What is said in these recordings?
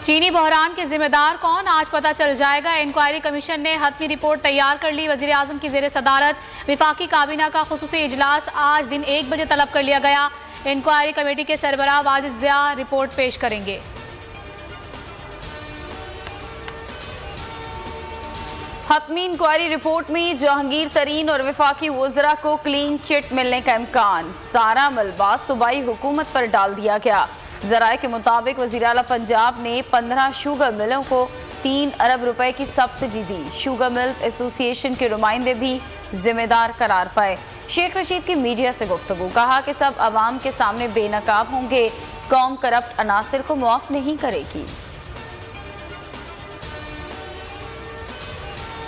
चीनी बहरान के जिम्मेदार कौन, आज पता चल जाएगा। इंक्वायरी कमीशन ने हतमी रिपोर्ट तैयार कर ली। वजीर आजम की जेर सदारत विफाकी काबीना का खुसूसी इजलास आज दिन 1 बजे तलब कर लिया गया। इंक्वायरी कमेटी के सरबराह वाजिद ज़िया रिपोर्ट पेश करेंगे। हतमी इंक्वायरी रिपोर्ट में जहांगीर तरीन और विफाकी वज़रा को क्लीन चिट मिलने का इम्कान। सारा मलबा सूबाई हुकूमत पर डाल दिया गया। ज़राए के मुताबिक वज़ीर आला पंजाब ने 15 शुगर मिलों को 3 अरब रुपए की सब्सिडी दी। शुगर मिल्स एसोसिएशन के नुमाइंदे भी जिम्मेदार करार पाए। शेख रशीद की मीडिया से गुफ्तगू, कहा कि सब अवाम के सामने बेनकाब होंगे, कौम करप्ट अनासिर को मुआफ नहीं करेगी।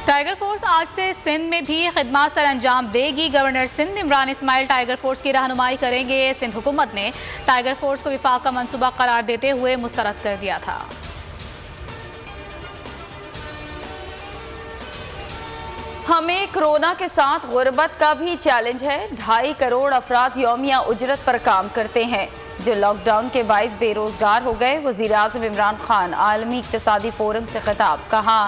टाइगर फोर्स आज से सिंध में भी खिदमत सर अंजाम देगी। Governor Sindh Imran Ismail tiger force की रहनुमाई करेंगे। सिंध हुकूमत ने टाइगर फोर्स को विफाक का मंसूबा करार देते हुए मुस्तरद कर दिया था। हमें कोरोना के साथ गुर्बत का भी चैलेंज है। 2.5 करोड़ अफराद यौमिया उजरत पर काम करते हैं जो लॉकडाउन के बाइस बेरोजगार हो गए। वजीर आज़म इमरान खान आलमी इक्तिसादी फोरम से खिताब, कहा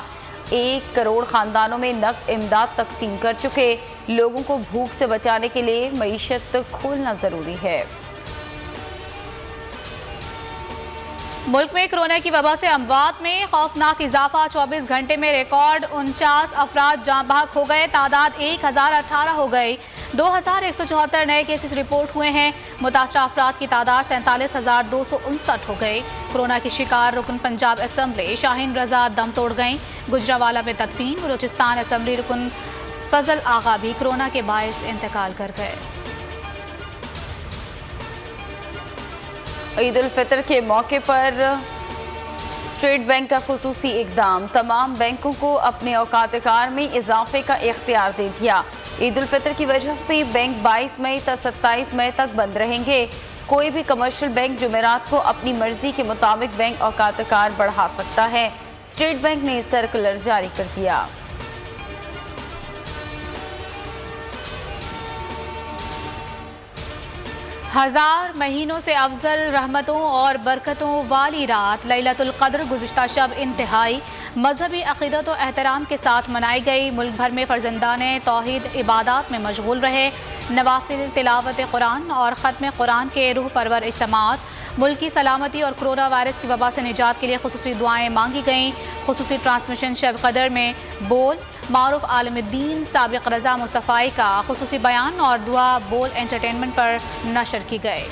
1 करोड़ खानदानों में नक़द इमदाद तकसीम कर चुके। लोगों को भूख से बचाने के लिए मईशत खोलना ज़रूरी है। मुल्क में कोरोना की वबा से अमवात में खौफनाक इजाफा। 24 घंटे में रिकॉर्ड 49 अफराद जाँ बहक हो गए। तादाद 1018 हो गई। 2174 नए केसेस रिपोर्ट हुए हैं। मुतासरा अफराद की तादाद 47,259 हो गई। कोरोना की शिकार रुकन पंजाब असम्बली शाहीन रजा दम तोड़ गईं। गुजरावाला में तदफीन। बलूचिस्तान असम्बली रुकन फजल आगा भी कोरोना के बायस इंतकाल कर गए। ईद उल फितर के मौके पर स्टेट बैंक का खुसूसी इकदाम। तमाम बैंकों को अपने औकात कार में इजाफे का इख्तियार दे दिया। ईद उल फितर की वजह से बैंक 22 मई तक 27 मई तक बंद रहेंगे। कोई भी कमर्शियल बैंक जुमेरात को अपनी मर्जी के मुताबिक बैंक औकात कार बढ़ा सकता है। स्टेट बैंक ने सर्कुलर जारी कर दिया। हजार महीनों से अफजल रहमतों और बरकतों वाली रात लैलतुल क़द्र गुज़िश्ता शब इंतहाई मजहबी अक़ीदत और एहतराम के साथ मनाई गई। मुल्क भर में फ़र्जंदाने तौहीद इबादत में मशगूल रहे। नवाफिल, तिलावत कुरान और ख़त्म कुरान के रूह परवर इज्तिमात। मुल्क की सलामती और कोरोना वायरस की वबा से निजात के लिए खुसूसी दुआएं मांगी गईं। खुसूसी ट्रांसमिशन शब क़द्र में बोल मारूफ आलमुद्दीन साबिक़ रज़ा मुस्तफ़ाई का खुसूसी बयान और दुआ बोल एंटरटेनमेंट पर नशर की गए।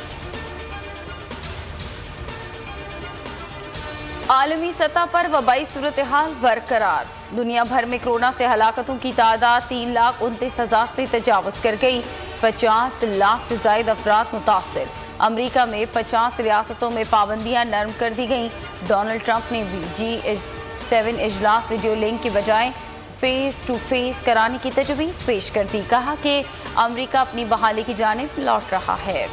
आलमी सतह पर वबाई सूरत हाल बरकरार। दुनिया भर में कोरोना से हलाकतों की तादाद 3,29,000 से तजावज़ कर गई। 50 लाख से ज़ायद अफराद मुतासर। अमरीका में 50 रियासतों में पाबंदियाँ नरम कर दी गईं। डोनाल्ड ट्रंप ने भी G7 इजलास वीडियो लिंक की बजाय फेस टू फेस कराने की तजवीज़ पेश कर दी। कहा कि अमरीका अपनी बहाली की जानिब लौट रहा है।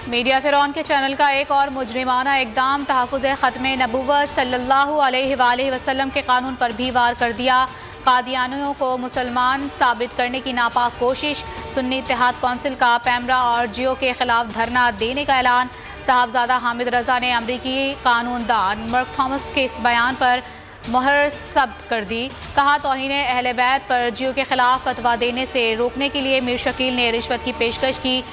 मीडिया फिरौन के चैनल का एक और मुजरिमाना इक़दाम। तहफ़्फ़ुज़ ख़त्म नबूवत सल्लल्लाहु अलैहि वसल्लम के कानून पर भी वार कर दिया। कादियानियों को मुसलमान साबित करने की नापाक कोशिश। सुन्नी इत्तेहाद कौंसिल का पैमरा और जियो के खिलाफ धरना देने का ऐलान। साहबजादा हामिद रजा ने अमरीकी कानूनदान मर्क थॉमस के इस बयान पर मुहर सब्त कर दी। कहा तौहीन अहले बैत पर जियो के खिलाफ फतवा देने से रोकने के लिए मीर शकील ने रिश्वत की पेशकश की।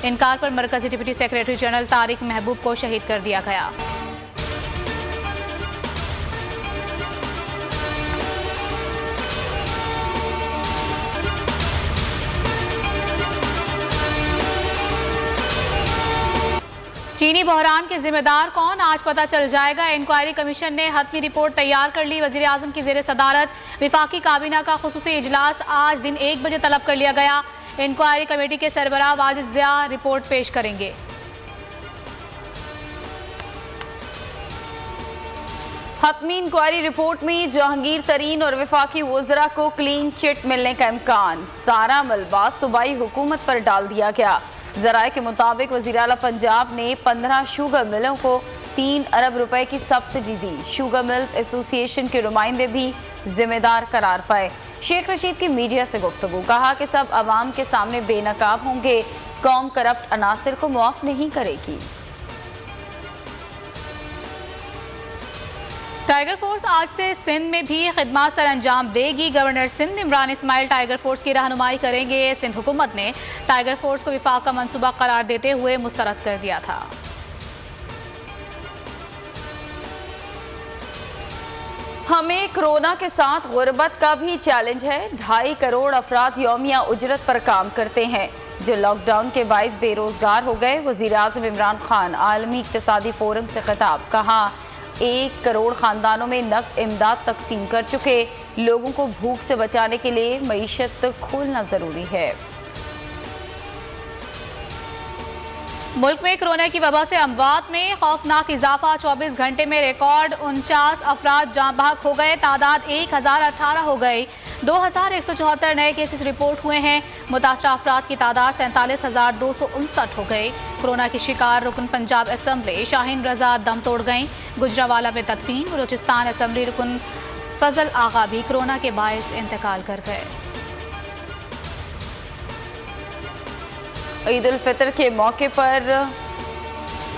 इनकार पर मरकजी डिप्टी सेक्रेटरी जनरल तारिक महबूब को शहीद कर दिया गया। चीनी बहरान के जिम्मेदार कौन, आज पता चल जाएगा। इंक्वायरी कमीशन ने हतमी रिपोर्ट तैयार कर ली। वजीर आजम की जेर सदारत विफाकी काबीना का खुसूसी इजलास आज दिन 1 बजे तलब कर लिया गया। इंक्वायरी कमेटी के सरबराह वाजिद ज़िया रिपोर्ट पेश करेंगे। हतमी इंक्वायरी रिपोर्ट में जहांगीर तरीन और विफाकी वज़रा को क्लीन चिट मिलने का इम्कान। सारा मलबा सूबाई हुकूमत पर डाल दिया गया। ज़राए के मुताबिक वज़ीर आला पंजाब ने 15 शुगर मिलों को 3 अरब रुपए की सब्सिडी दी। शुगर मिल्स एसोसिएशन के नुमाइंदे भी जिम्मेदार करार पाए। शेख रशीद की मीडिया से गुफ्तगू, कहा कि सब अवाम के सामने बेनकाब होंगे, कौम करप्ट अनासिर को मुआफ नहीं करेगी। टाइगर फोर्स आज से सिंध में भी खिदमत सर अंजाम देगी। Governor Sindh Imran Ismail tiger force की रहनुमाई करेंगे। सिंध हुकूमत ने टाइगर फोर्स को विफाक का मंसूबा करार देते हुए मुस्तरद कर दिया था। हमें कोरोना के साथ गुर्बत का भी चैलेंज है। 2.5 करोड़ अफराद यौमिया उजरत पर काम करते हैं जो लॉकडाउन के बाइस बेरोजगार हो गए। वज़ीर आज़म इमरान खान आलमी इक़्तिसादी फोरम से खिताब। कहा 1 करोड़ खानदानों में नक़द इमदाद तकसीम कर चुके। लोगों को भूख से बचाने के लिए मईशत खोलना ज़रूरी है। मुल्क में कोरोना की वबा से अमवात में खौफनाक इजाफा। 24 घंटे में रिकॉर्ड 49 अफराद जाँ बहक हो गए। तादाद 1018 हो गई। 2174 नए केसेस रिपोर्ट हुए हैं। मुतासरा अफराद की तादाद 47,259 हो गई। कोरोना की शिकार रुकन पंजाब असम्बली शाहीन रजा दम तोड़ गईं। गुजरावाला में तदफीन। बलूचिस्तान असम्बली रुकन फजल आगा भी कोरोना के बायस इंतकाल कर गए। ईद उल फितर के मौके पर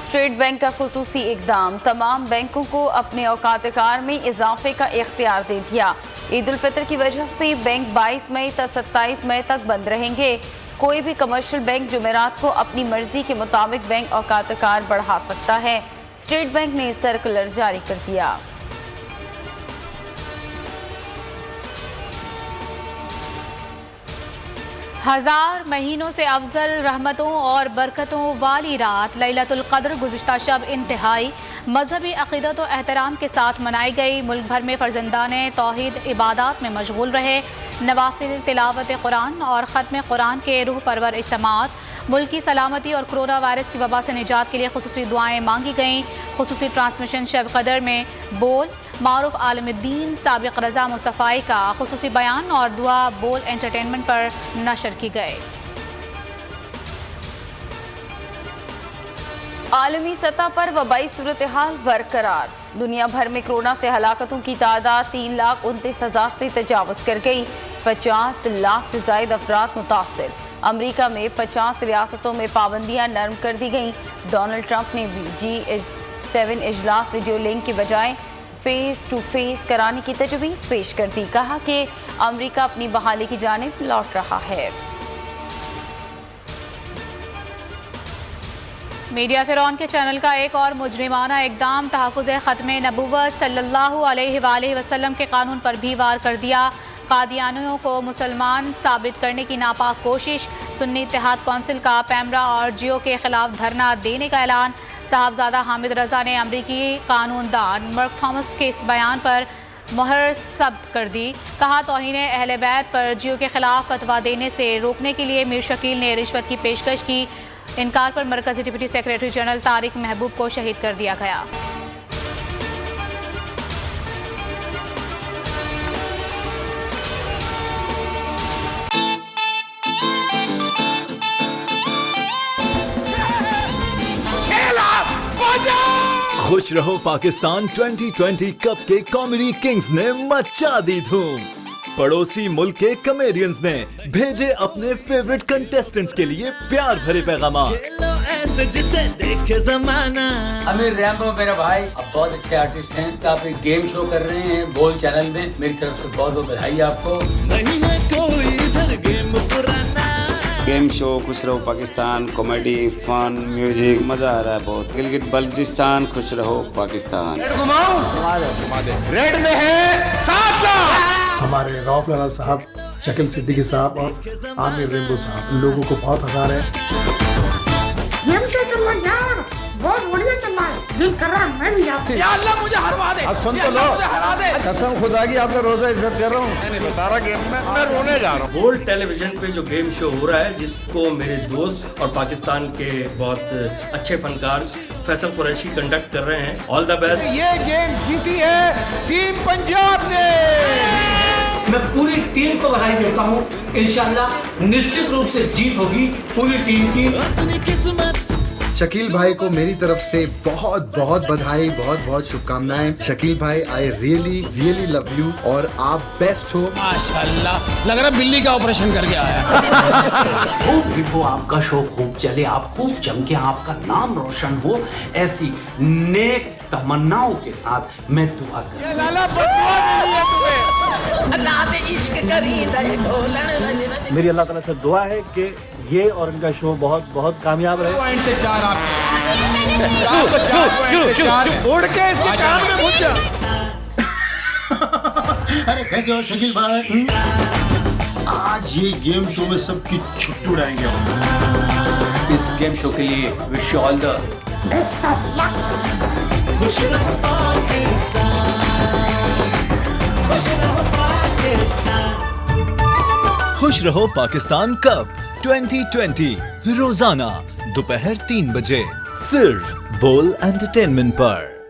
स्टेट बैंक का खुसूसी इक़दाम। तमाम बैंकों को अपने औकात कार में इजाफे का इख्तियार दे दिया। ईद उल फितर की वजह से बैंक 22 मई तक 27 मई तक बंद रहेंगे। कोई भी कमर्शियल बैंक जुमेरात को अपनी मर्जी के मुताबिक बैंक औकात कार बढ़ा सकता है। स्टेट बैंक ने सर्कुलर जारी कर दिया। हजार महीनों से अफजल रहमतों और बरकतों वाली रात लैलतुल क़द्र गुज़िश्ता शब इंतहाई मजहबी अक़ीदत और एहतराम के साथ मनाई गई। मुल्क भर में फ़र्जंदाने तौहीद इबादत में मशगूल रहे। नवाफिल तिलावत कुरान और ख़त्म कुरान के रूह परवर इज्तिमात। मुल्क की सलामती और कोरोना वायरस की वबा से निजात के लिए खुसूसी दुआएं मांगी गईं। खुसूसी ट्रांसमिशन शब क़द्र में बोल मारूफ आलमुद्दीन साबिक़ रज़ा मुस्तफ़ाई का खुसूसी बयान और दुआ बोल एंटरटेनमेंट पर नशर की गए। आलमी सतह पर वबाई सूरत हाल बरकरार। दुनिया भर में कोरोना से हलाकतों की तादाद 3,29,000 से तजावज़ कर गई। 50 लाख से ज़ायद अफराद मुतासिर। अमरीका में 50 रियासतों में पाबंदियाँ नरम कर दी गईं। डोनाल्ड ट्रंप ने G7 इजलास वीडियो लिंक की बजाय फेस टू फेस कराने की तजवीज़ पेश कर दी। कहा कि अमरीका अपनी बहाली की जानिब लौट रहा है। मीडिया फिरौन के चैनल का एक और मुजरिमाना इक़दाम। तहफ़्फ़ुज़ ख़त्म नबूवत सल्लल्लाहु अलैहि वसल्लम के कानून पर भी वार कर दिया। कादियानियों को मुसलमान साबित करने की नापाक कोशिश। सुन्नी इत्तेहाद कौंसिल का पैमरा और जियो के खिलाफ धरना देने का ऐलान। साहबजादा हामिद रजा ने अमरीकी कानूनदान मर्क थॉमस के इस बयान पर मुहर सब्त कर दी। कहा तौहीन अहले बैत पर जियो के खिलाफ फतवा देने से रोकने के लिए मीर शकील ने रिश्वत की पेशकश की। इनकार पर मरकजी डिप्टी सेक्रेटरी जनरल तारिक महबूब को शहीद कर दिया गया। खुश रहो पाकिस्तान 2020 कप के कॉमेडी किंग्स ने मचा दी धूम। पड़ोसी मुल्क के कॉमेडियंस ने भेजे अपने फेवरेट कंटेस्टेंट्स के लिए प्यार भरे पैगाम। जिसे देखे जमाना। अमीर रैम्बो मेरा भाई अब बहुत अच्छे आर्टिस्ट हैं। तो आप एक गेम शो कर रहे हैं बोल चैनल में। मेरी तरफ से बहुत बहुत बधाई आपको। नहीं है कोई इधर गेम पुराना। गेम शो खुश रहो पाकिस्तान, कॉमेडी, फन, म्यूजिक, मजा आ रहा है बहुत। गिलगित बल्चिस्तान खुश रहो पाकिस्तान। रेड में है 7 लाख। हमारे रऊफ लाला साहब, शकील सिद्दीकी साहब और आमिर रेम्बो साहब लोगों को बहुत हंसा रहे हैं। गेम शो चल रहा है यार, बहुत बढ़िया चल रहा है। दिल कर रहा है मैं भी जाऊँ। या अल्लाह मुझे हरवा दे। अब सुन तो लो, कसम खुदा की आपका रोजा इज्जत कर रहा हूँ। बता गेम में मैं रोने जा रहा हूँ। गोल्ड टेलीविजन पे जो गेम शो हो रहा है जिसको मेरे दोस्त और पाकिस्तान के बहुत अच्छे फनकार फैसल कुरैशी कंडक्ट कर रहे हैं। All the best. ये गेम जीती है टीम पंजाब ने। मैं पूरी टीम को बधाई देता हूँ। इंशाल्लाह निश्चित रूप से जीत होगी पूरी टीम की। शकील भाई को मेरी तरफ से बहुत बहुत बधाई, बहुत बहुत शुभकामनाएं। शकील भाई आई रियली लव यू और आप बेस्ट हो। माशाल्लाह लग रहा है बिल्ली का ऑपरेशन करके आया। खूब विभो आपका शो खूब चले, आप खूब चमके, आपका नाम रोशन हो। ऐसी नेक तमन्नाओं के साथ मैं दुआ करता हूं। मेरी अल्लाह ताला से दुआ है कि ये और इनका शो बहुत बहुत कामयाब रहे। अरे कैसे हो शकील भाई? आज ये गेम शो में सबकी छुट्टी उड़ाएंगे हम। इस गेम शो के लिए wish you all the best of luck. खुश रहो पाकिस्तान, खुश रहो पाकिस्तान। खुश रहो पाकिस्तान कप 2020 रोजाना दोपहर 3 बजे सिर्फ बोल एंटरटेनमेंट पर।